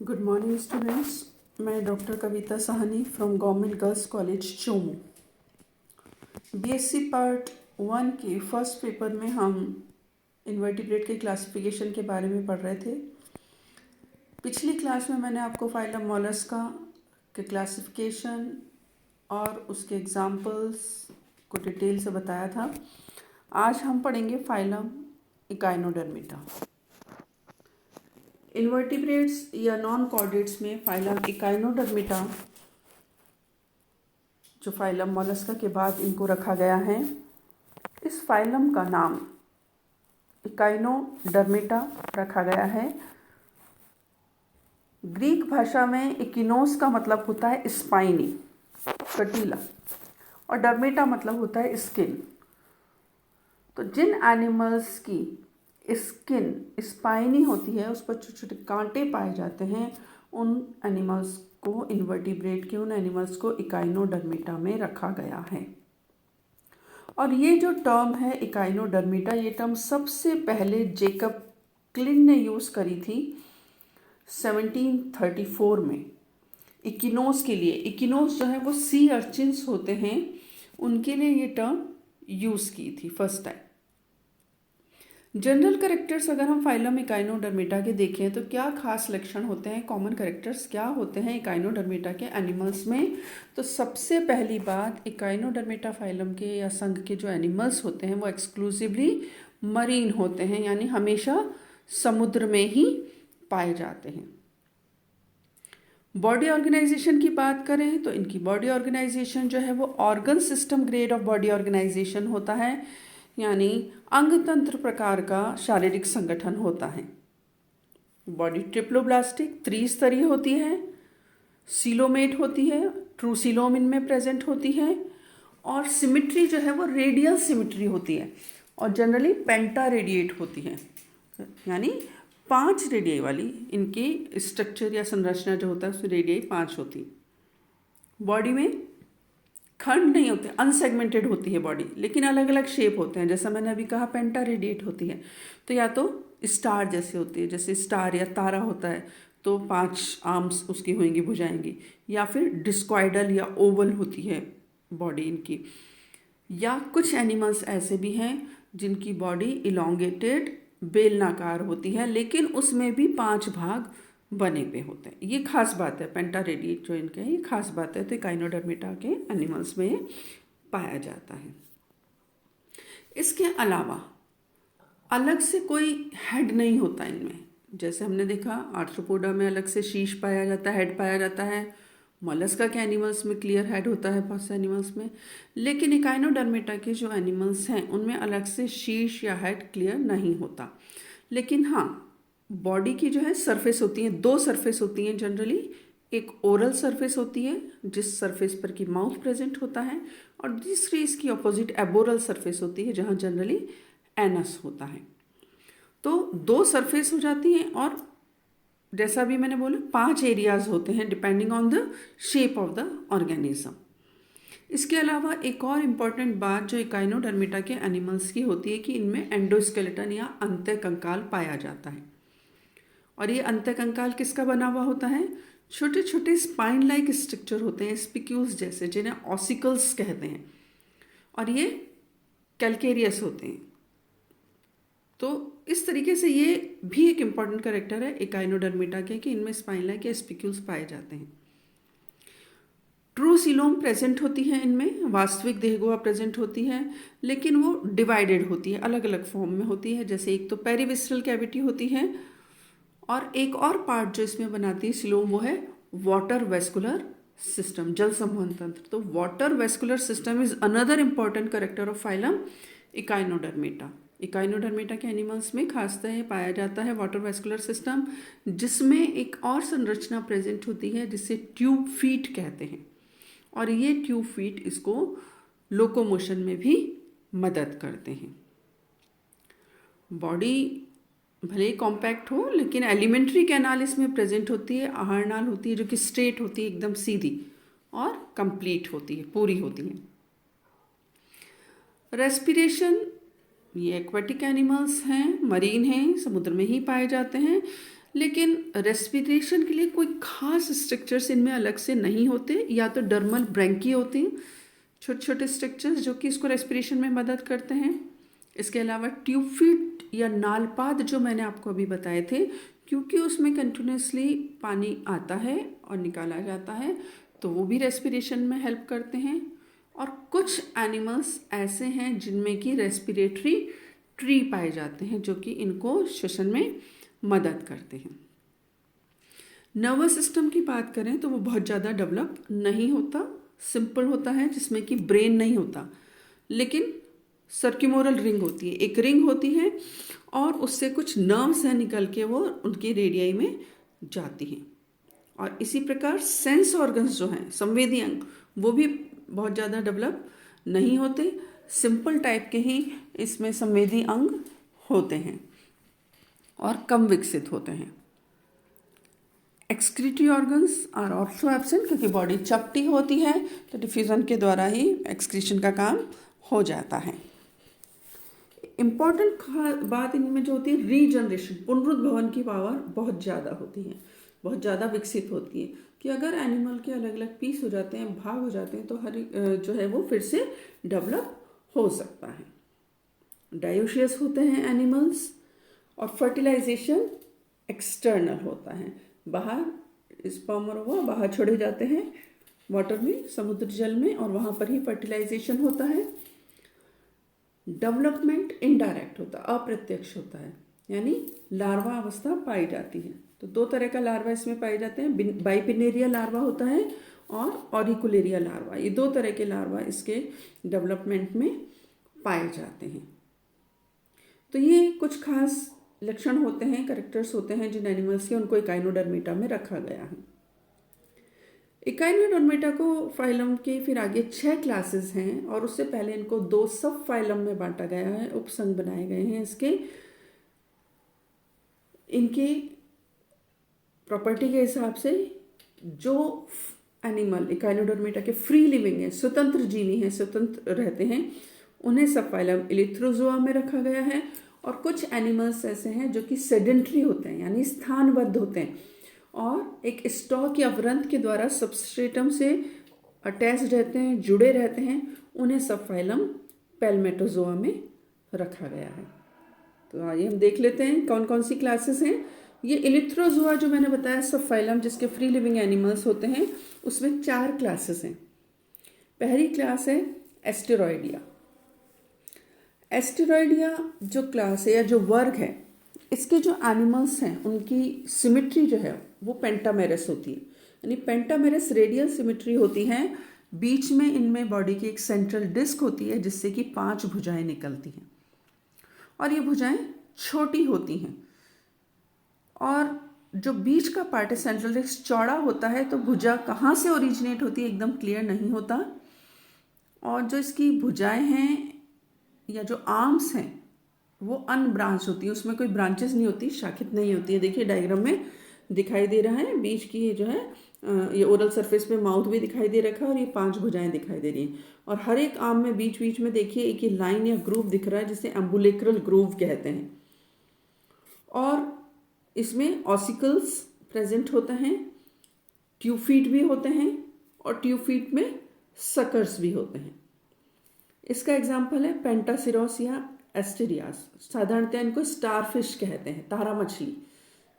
Good morning students. मैं doctor Kavita Sahni from government girls college Chomu. BSc part 1 के first paper में हम इन्वर्टिब्रेट के क्लासिफिकेशन के बारे में पढ़ रहे थे। पिछली क्लास में मैंने आपको फाइलम मोलस्का के क्लासिफिकेशन और उसके एग्जाम्पल्स को डिटेल से बताया था। आज हम पढ़ेंगे फाइलम इकाइनोडर्मिटा। इन्वर्टिब्रेट्स या नॉन कॉर्डेट्स में फाइलम इकाइनोडर्मिटा जो फाइलम मोलस्का के बाद इनको रखा गया है। इस फाइलम का नाम इकाइनोडर्मिटा रखा गया है। ग्रीक भाषा में इकिनोस का मतलब होता है स्पाइनी, कटीला, और डर्मिटा मतलब होता है स्किन। तो जिन एनिमल्स की स्किन स्पाइनी होती है, उस पर छोटे छोटे कांटे पाए जाते हैं, उन एनिमल्स को इन्वर्टिब्रेट के उन एनिमल्स को इकाइनोडर्मिटा में रखा गया है। और ये जो टर्म है इकाइनोडर्मिटा, ये टर्म सबसे पहले जेकब क्लिन ने यूज़ करी थी 1734 में इकिनोस के लिए। इकिनोस जो है वो सी अर्चिन्स होते हैं, उनके लिए ये टर्म यूज़ की थी फर्स्ट टाइम। जनरल कैरेक्टर्स अगर हम फाइलम इकाइनोडर्मिटा के देखें तो क्या खास लक्षण होते हैं, कॉमन कैरेक्टर्स क्या होते हैं इकाइनोडर्मिटा के एनिमल्स में। तो सबसे पहली बात, इकाइनोडर्मिटा फाइलम के या संघ के जो एनिमल्स होते हैं वो एक्सक्लूसिवली मरीन होते हैं, यानी हमेशा समुद्र में ही पाए जाते हैं। बॉडी ऑर्गेनाइजेशन की बात करें तो इनकी बॉडी ऑर्गेनाइजेशन जो है वो organ system grade of body organization होता है, यानी अंग तंत्र प्रकार का शारीरिक संगठन होता है। बॉडी ट्रिप्लोब्लास्टिक त्रिस्तरीय होती है, सीलोमेट होती है, ट्रू सीलोम इनमें प्रेजेंट होती है, और सिमिट्री जो है वो रेडियल सिमिट्री होती है और जनरली पेंटा रेडिएट होती है, यानी 5 रेडियाई वाली इनकी स्ट्रक्चर या संरचना जो होता है उसमें रेडियाई 5 होती है। बॉडी में खंड नहीं होते, अनसेगमेंटेड होती है बॉडी, लेकिन अलग अलग शेप होते हैं। जैसा मैंने अभी कहा पेंटा रेडिएट होती है, तो या तो स्टार जैसे होती है, जैसे स्टार या तारा होता है तो 5 आर्म्स उसकी होंगी, भुजाएं, या फिर डिस्क्वाइडल या ओवल होती है बॉडी इनकी। या कुछ एनिमल्स ऐसे भी हैं जिनकी बॉडी इलोंगेटेड बेलनाकार होती है, लेकिन उसमें भी 5 भाग बने पे होते हैं। ये खास बात है, पेंटा रेडिएट जो इनके हैं ये खास बात है। तो इकाइनोडर्मिटा के एनिमल्स में पाया जाता है। इसके अलावा अलग से कोई हेड नहीं होता इनमें। जैसे हमने देखा आर्थ्रोपोडा में अलग से शीश पाया जाता है, हेड पाया जाता है। मोलस्का के एनिमल्स में क्लियर हेड होता है बहुत से एनिमल्स में, लेकिन इकाइनोडर्मिटा के जो एनिमल्स हैं उनमें अलग से शीश या हेड क्लियर नहीं होता। लेकिन हाँ, बॉडी की जो है सरफेस होती है, 2 सरफेस होती हैं जनरली। एक ओरल सरफेस होती है जिस सरफेस पर की माउथ प्रेजेंट होता है, और दूसरी इसकी अपोजिट एबोरल सरफेस होती है जहाँ जनरली एनस होता है। तो 2 सरफेस हो जाती हैं, और जैसा भी मैंने बोला 5 एरियाज होते हैं depending on the shape of the organism. इसके अलावा एक और इम्पॉर्टेंट बात जो इकाइनोडर्मिटा के एनिमल्स की होती है कि इनमें एंडोस्केलेटन या अंतःकंकाल पाया जाता है। और ये अंतःकंकाल किसका बना हुआ होता है? छोटे छोटे स्पाइन लाइक स्ट्रक्चर होते हैं, स्पिक्यूल्स जैसे, जिन्हें ऑसिकल्स कहते हैं, और ये कैल्केरियस होते हैं। तो इस तरीके से ये भी एक इम्पॉर्टेंट कैरेक्टर है इकाइनोडर्मिटा के कि इनमें स्पाइन लाइक या स्पिक्यूल्स पाए जाते हैं। ट्रू सीलोम प्रेजेंट होती है इनमें, वास्तविक देहगुहा प्रेजेंट होती है, लेकिन वो डिवाइडेड होती है, अलग अलग फॉर्म में होती है। जैसे एक तो पेरिविस्ट्रल कैविटी होती है, और एक और पार्ट जो इसमें बनाती है सीलोम वो है वाटर वेस्कुलर सिस्टम, जल संवहन तंत्र। तो water vascular system is another important character of phylum Echinodermata. Echinodermata के एनिमल्स में खासतः पाया जाता है वाटर वेस्कुलर सिस्टम, जिसमें एक और संरचना प्रेजेंट होती है जिसे ट्यूब फीट कहते हैं, और ये ट्यूब फीट इसको लोकोमोशन में भी मदद करते हैं। बॉडी भले ही कॉम्पैक्ट हो, लेकिन एलिमेंट्री कैनाल इसमें प्रेजेंट होती है, आहार नाल होती है जो कि स्ट्रेट होती है, एकदम सीधी और कंप्लीट होती है, पूरी होती है। रेस्पिरेशन, ये एक्वेटिक एनिमल्स हैं, मरीन हैं, समुद्र में ही पाए जाते हैं, लेकिन रेस्पिरेशन के लिए कोई खास स्ट्रक्चर्स इनमें अलग से नहीं होते, या तो डर्मल ब्रैंकी होते हैं, छोटे छोटे स्ट्रक्चर्स जो कि इसको रेस्पिरेशन में मदद करते हैं। इसके अलावा ट्यूबफीट या नालपाद जो मैंने आपको अभी बताए थे, क्योंकि उसमें कंटिन्यूसली पानी आता है और निकाला जाता है, तो वो भी रेस्पिरेशन में हेल्प करते हैं। और कुछ एनिमल्स ऐसे हैं जिनमें कि रेस्पिरेटरी ट्री पाए जाते हैं जो कि इनको श्वसन में मदद करते हैं। नर्वस सिस्टम की बात करें तो वो बहुत ज़्यादा डेवलप नहीं होता, सिंपल होता है, जिसमें कि ब्रेन नहीं होता, लेकिन सर्क्यूमोरल रिंग होती है, एक रिंग होती है और उससे कुछ नर्व्स हैं निकल के वो उनकी रेडियाई में जाती हैं। और इसी प्रकार सेंस ऑर्गन्स जो हैं, संवेदी अंग, वो भी बहुत ज़्यादा डेवलप नहीं होते, सिंपल टाइप के ही इसमें संवेदी अंग होते हैं और कम विकसित होते हैं। Excretory organs are also absent, क्योंकि बॉडी चपटी होती है तो डिफ्यूजन के द्वारा ही एक्सक्रीशन का काम हो जाता है। इम्पॉर्टेंट बात इनमें जो होती है रीजनरेशन, पुनरुद्भवन की पावर बहुत ज़्यादा होती है, बहुत ज़्यादा विकसित होती है कि अगर एनिमल के अलग अलग पीस हो जाते हैं, भाग हो जाते हैं, तो हर जो है वो फिर से डेवलप हो सकता है। डायोशियस होते हैं एनिमल्स, और फर्टिलाइजेशन एक्सटर्नल होता है, बाहर स्पर्म और वो बाहर छोड़े जाते हैं वाटर में, समुद्र जल में, और वहाँ पर ही फर्टिलाइजेशन होता है। डेवलपमेंट इनडायरेक्ट होता है, अप्रत्यक्ष होता है, यानी लार्वा अवस्था पाई जाती है। तो दो तरह का लार्वा इसमें पाए जाते हैं, बाइपिनेरिया लार्वा होता है और ऑरिकुलेरिया लार्वा, ये दो तरह के लार्वा इसके डेवलपमेंट में पाए जाते हैं। तो ये कुछ खास लक्षण होते हैं, कैरेक्टर्स होते हैं जिन एनिमल्स के, उनको इकाइनोडर्मेटा में रखा गया है। इकाइनोडर्मेटा को फाइलम के फिर आगे 6 क्लासेस हैं, और उससे पहले इनको 2 सब फाइलम में बांटा गया है, उपसंघ बनाए गए हैं इसके। इनके प्रॉपर्टी के हिसाब से जो एनिमल इकाइनोडर्मेटा के फ्री लिविंग है, स्वतंत्र जीवी हैं, स्वतंत्र रहते हैं, उन्हें सब फाइलम इलिथ्रोजोआ में रखा गया है। और कुछ एनिमल्स ऐसे हैं जो कि सेडेंट्री होते हैं, यानी स्थानबद्ध होते हैं, और एक स्टॉक या वृंत के द्वारा सबस्ट्रेटम से अटैच रहते हैं, जुड़े रहते हैं, उन्हें सब फाइलम पैल्मेटोजोआ में रखा गया है। तो आइए हम देख लेते हैं कौन कौन सी क्लासेस हैं। ये इलिथ्रोजोआ जो मैंने बताया सब फाइलम जिसके फ्री लिविंग एनिमल्स होते हैं, उसमें 4 क्लासेस हैं। पहली क्लास है एस्टेरॉयडिया। एस्टेरॉयडिया जो क्लास है या जो वर्ग है, इसके जो एनिमल्स हैं उनकी सिमेट्री जो है वो पेंटामेरस होती है, यानी पेंटामेरस रेडियल सिमेट्री होती है। बीच में इनमें बॉडी की एक सेंट्रल डिस्क होती है जिससे कि 5 भुजाएं निकलती हैं, और ये भुजाएं छोटी होती हैं। और जो बीच का पार्ट है सेंट्रल डिस्क चौड़ा होता है, तो भुजा कहाँ से ओरिजिनेट होती है एकदम क्लियर नहीं होता। और जो इसकी भुजाएं हैं या जो आर्म्स हैं वो अनब्रांच होती है, उसमें कोई ब्रांचेस नहीं होती, शाखित नहीं होती है। देखिए डायग्राम में दिखाई दे रहा है, बीच की जो है ये ओरल सरफेस पे माउथ भी दिखाई दे रखा है, और ये 5 भुजाएं दिखाई दे रही हैं। और हर एक आर्म में बीच बीच में देखिए एक ये लाइन या ग्रूव दिख रहा है जिसे एम्बुलेक्रल ग्रूव कहते हैं। और इसमें ऑसिकल्स प्रेजेंट होते हैं, ट्यूफीट भी होते हैं, और ट्यूफीट में सकर्स भी होते हैं। इसका एग्जाम्पल है पेंटासिरोस या एस्टेरियास। साधारणतः इनको स्टारफिश कहते हैं, तारा मछली,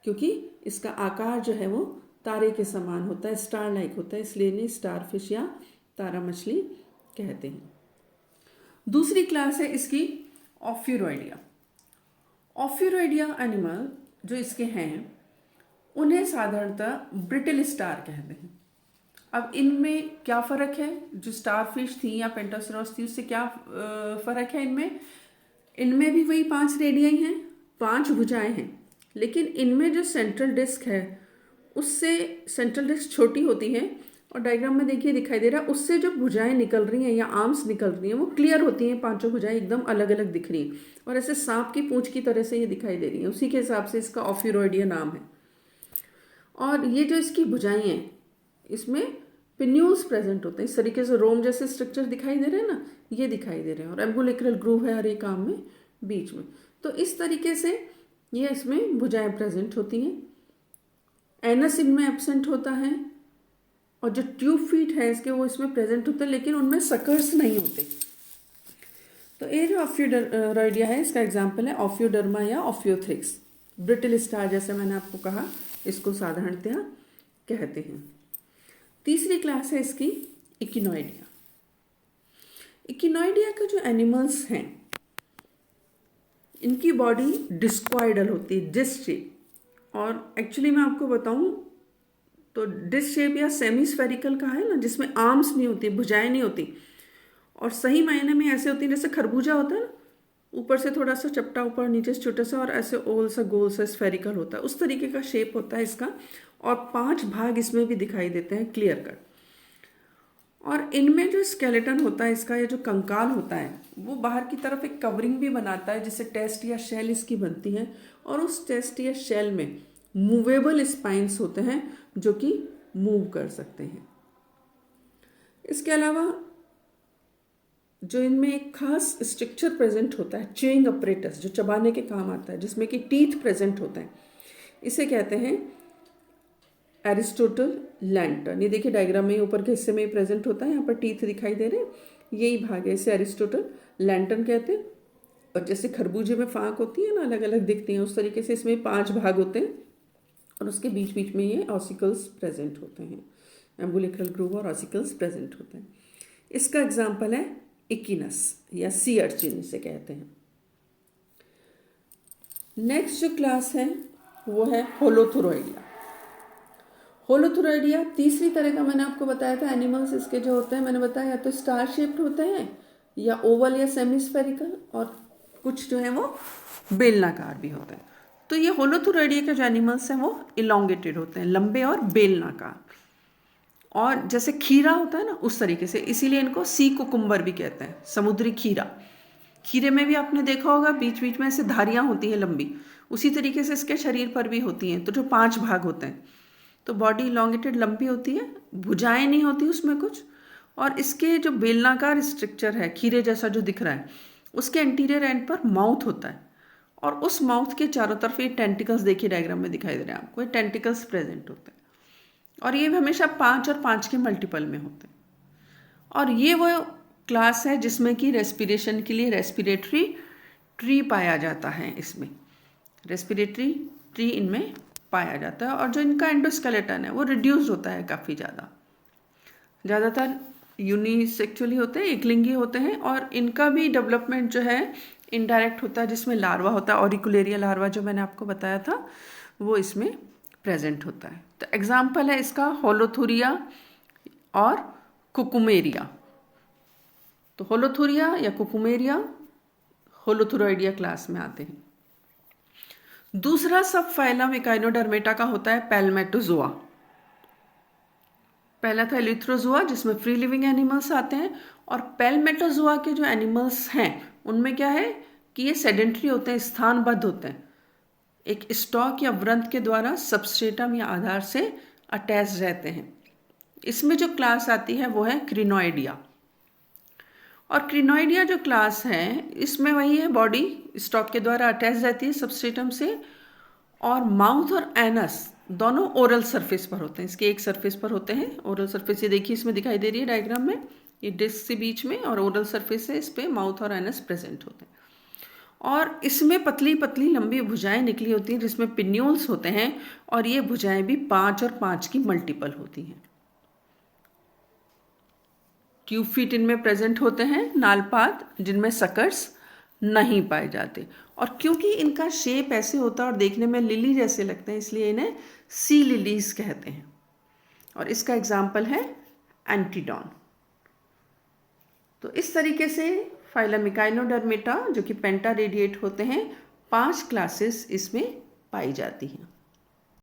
क्योंकि इसका आकार जो है वो तारे के समान होता है, स्टार लाइक होता है, इसलिए इन्हें स्टारफिश या तारा मछली कहते हैं। दूसरी क्लास है इसकी ऑफ्यूरोइडिया। ऑफ्यूरोइडिया एनिमल जो इसके हैं उन्हें साधारणतः ब्रिटल स्टार कहते हैं। अब इनमें क्या फ़र्क है, जो स्टारफिश थी या पेंटासिरोस थी उससे क्या फ़र्क है इनमें? इनमें भी वही 5 रेडियाई हैं, 5 भुजाएं हैं, लेकिन इनमें जो सेंट्रल डिस्क है उससे सेंट्रल डिस्क छोटी होती है, और डायग्राम में देखिए दिखाई दे रहा है, उससे जो भुजाएं निकल रही हैं या आर्म्स निकल रही हैं वो क्लियर होती हैं, 5 भुजाएं एकदम अलग अलग दिख रही हैं, और ऐसे सांप की पूंछ की तरह से ये दिखाई दे रही हैं। उसी के हिसाब से इसका ऑफ्यूरोइडिया नाम है। और ये जो इसकी भुजाएं हैं इसमें पिन्यूल्स प्रेजेंट होते हैं, इस तरीके से रोम जैसे स्ट्रक्चर दिखाई दे रहे हैं ना, ये दिखाई दे रहे हैं, और एम्बुलेक्रल ग्रूव है हर एक आर्म में बीच में। तो इस तरीके से ये इसमें भुजाएं प्रेजेंट होती हैं। एनस इनमें एब्सेंट होता है, और जो ट्यूब फीट है इसके वो इसमें प्रेजेंट होते हैं, लेकिन उनमें सकर्स नहीं होते। तो ये जो ऑफ्यूडोरॉइडिया है इसका एग्जाम्पल है ऑफ्यूडर्मा या ऑफ्योथ्रिक्स। ब्रिटल स्टार जैसे मैंने आपको कहा, इसको साधारणतया कहते हैं। तीसरी क्लास है इसकी इकिनोइडिया। इकिनोइडिया के जो एनिमल्स हैं इनकी बॉडी डिस्क्वाइडल होती है, डिस्क शेप। और एक्चुअली मैं आपको बताऊं तो डिस्क शेप या सेमी स्फेरिकल का है ना, जिसमें आर्म्स नहीं होती, भुजाएं नहीं होती, और सही मायने में ऐसे होती है जैसे खरबूजा होता है ना, ऊपर से थोड़ा सा चपटा, ऊपर नीचे से छोटा सा, और ऐसे ओल सा गोल सा स्फेरिकल होता है, उस तरीके का शेप होता है इसका। और 5 भाग इसमें भी दिखाई देते हैं क्लियर कट। और इनमें जो स्केलेटन होता है इसका, ये जो कंकाल होता है वो बाहर की तरफ एक कवरिंग भी बनाता है जिससे टेस्ट या शेल इसकी बनती है, और उस टेस्ट या शेल में मूवेबल स्पाइन्स होते हैं जो कि मूव कर सकते हैं। इसके अलावा जो इनमें एक खास स्ट्रक्चर प्रेजेंट होता है, च्यूइंग अपरेटस, जो चबाने के काम आता है, जिसमें कि टीथ प्रेजेंट होते हैं, इसे कहते हैं एरिस्टोटल लैंटर्न। ये देखिए डायग्राम में ऊपर के हिस्से में प्रेजेंट होता है, यहाँ पर टीथ दिखाई दे रहे हैं, यही भाग है, इसे एरिस्टोटल लैंटर्न कहते हैं। और जैसे खरबूजे में फांक होती है ना, अलग अलग दिखती हैं, उस तरीके से इसमें 5 भाग होते हैं, और उसके बीच बीच में ये ऑसिकल्स प्रेजेंट होते हैं, एम्बुलिक्रल ग्रूव और ऑसिकल्स प्रेजेंट होते हैं। इसका एग्जाम्पल है इकिनस या सी अर्चिन इसे कहते हैं। नेक्स्ट जो क्लास है वो है होलोथुरोइडिया। होलोथुरोइडिया तीसरी तरह का मैंने आपको बताया था एनिमल्स इसके जो होते हैं, मैंने बताया या तो स्टार शेप्ड होते हैं या ओवल या सेमी स्फेरिकल, और कुछ जो है वो बेलनाकार भी होते हैं। तो ये होलोथुरोइडिया के जो एनिमल्स हैं वो इलोंगेटेड होते हैं, लंबे और बेलनाकार, और जैसे खीरा होता है ना उस तरीके से, इसीलिए इनको सी कुकुम्बर भी कहते हैं, समुद्री खीरा। खीरे में भी आपने देखा होगा बीच बीच में ऐसे धारियाँ होती हैं लंबी, उसी तरीके से इसके शरीर पर भी होती हैं। तो जो 5 भाग होते हैं, तो बॉडी इलोंगेटेड लंबी होती है, भुजाएं नहीं होती उसमें कुछ, और इसके जो बेलनाकार स्ट्रक्चर है खीरे जैसा जो दिख रहा है, उसके एंटीरियर एंड पर माउथ होता है, और उस माउथ के चारों तरफ ये टेंटिकल्स देखिए डायग्राम में दिखाई दे रहे हैं आपको, ये टेंटिकल्स प्रेजेंट होते हैं, और ये हमेशा 5 और 5 के मल्टीपल में होते हैं। और ये वो क्लास है जिसमें कि रेस्पिरेशन के लिए रेस्पिरेटरी ट्री पाया जाता है, इसमें रेस्पिरेटरी ट्री इनमें पाया जाता है। और जो इनका एंडोस्केलेटन है वो रिड्यूस्ड होता है काफ़ी ज़्यादातर यूनिसेक्चुअली होते हैं, एकलिंगी होते हैं, और इनका भी डेवलपमेंट जो है इनडायरेक्ट होता है, जिसमें लार्वा होता है, ऑरिकुलेरिया लार्वा जो मैंने आपको बताया था वो इसमें प्रेजेंट होता है। तो एग्जाम्पल है इसका होलोथुरिया और कुकुमेरिया। तो होलोथुरिया या कुकुमेरिया होलोथुरोइडिया क्लास में आते हैं। दूसरा सब फाइलम इकाइनोडर्मेटा का होता है पैल्मेटोजोआ। पहला था एलिथ्रोजोआ जिसमें फ्री लिविंग एनिमल्स आते हैं, और पैल्मेटोजोआ के जो एनिमल्स हैं उनमें क्या है कि ये सेडेंट्री होते हैं, स्थानबद्ध होते हैं, एक स्टॉक या वृंत के द्वारा सबस्ट्रेटम या आधार से अटैच रहते हैं। इसमें जो क्लास आती है वो है क्रिनोइडिया। और क्रिनोइडिया जो क्लास है इसमें वही है, बॉडी स्टॉक के द्वारा अटैच रहती है सबस्ट्रेटम से, और माउथ और एनस दोनों ओरल सरफेस पर होते हैं, इसके एक सरफेस पर होते हैं। ओरल सरफेस ये देखिए इसमें दिखाई दे रही है डायग्राम में, ये डिस्क से बीच में, और ओरल सरफेस है, इस पे माउथ और एनस प्रेजेंट होते हैं। और इसमें पतली पतली लंबी भुजाएं निकली होती हैं जिसमें पिन्यूल्स होते हैं, और ये भुजाएं भी 5 और 5 की मल्टीपल होती हैं। ट्यूब फीट इनमें प्रेजेंट होते हैं, नालपात जिनमें सकर्स नहीं पाए जाते। और क्योंकि इनका शेप ऐसे होता है और देखने में लिली जैसे लगते हैं, इसलिए इन्हें सी लिलीज कहते हैं। और इसका एग्जाम्पल है एंटीडॉन। तो इस तरीके से फाइलम इकाइनोडर्मेटा जो कि पेंटा रेडिएट होते हैं, 5 क्लासेस इसमें पाई जाती हैं।